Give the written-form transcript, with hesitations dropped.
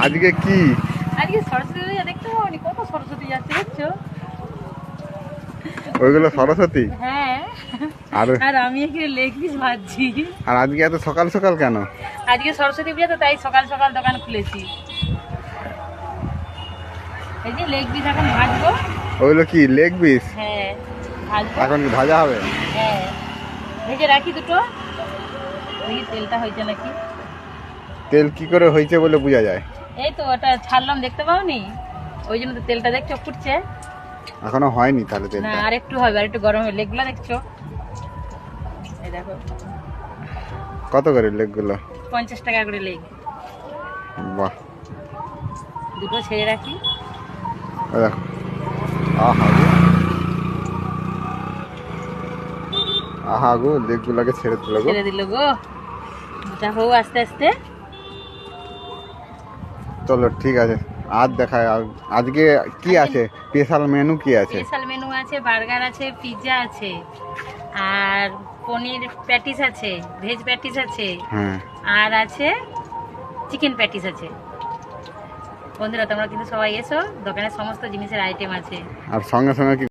আজকে কি? আজকে সরস্বতী পূজা দেখতে পাওনি? কত সরস্বতী যাচ্ছে দেখছো? ওইগুলো সরস্বতী? হ্যাঁ। আর আর আমি এখানে লেগ পিস ভাজছি। আর আজকে এত সকাল সকাল কেন? আজকে সরস্বতী পূজা তো, তাই সকাল সকাল দোকান খুলেছি। এই যে লেগ পিস এখন ভাজবো। ওইগুলো কি লেগ পিস? হ্যাঁ ভাজবো। এখন কি ভাজা হবে? হ্যাঁ ভেজে রাখি দুটো, দেখি তেলটা হয়েছে নাকি। তেল কি করে হয়েছে বলে বোঝা যায়? এই তো ওটা ছাড়লাম, দেখতে পাওনি? ওই জন্য তো তেলটা দেখছো ফুটছে। এখনো হয়নি তাহলে না তেলটা? আর একটু হবে, আর একটু গরম হবে। লেগগুলো দেখছো? এই দেখো কত করে লেগগুলো? 50 টাকা করে লেগ। বাহ, দুটো ছেড়ে রাখি। ওই দেখো। আহা গো, আহা গো, লেগগুলোকে ছেড়ে দিল গো। ছেড়ে দিল গো। যা হোক আস্তে আস্তে। চলো ঠিক আছে, আর দেখায়। আজকে কি আছে স্পেশাল মেনু? কি আছে? স্পেশাল মেনু আছে, বার্গার আছে, পিৎজা আছে, আর পনির প্যাটিস আছে, ভেজ প্যাটিস আছে, হ্যাঁ। আর আছে চিকেন প্যাটিস আছে। বন্ধুরা তোমরা কিন্তু সবাই এসো, দোকানে সমস্ত জিনিসের আইটেম আছে। আর সঙ্গে সঙ্গে কি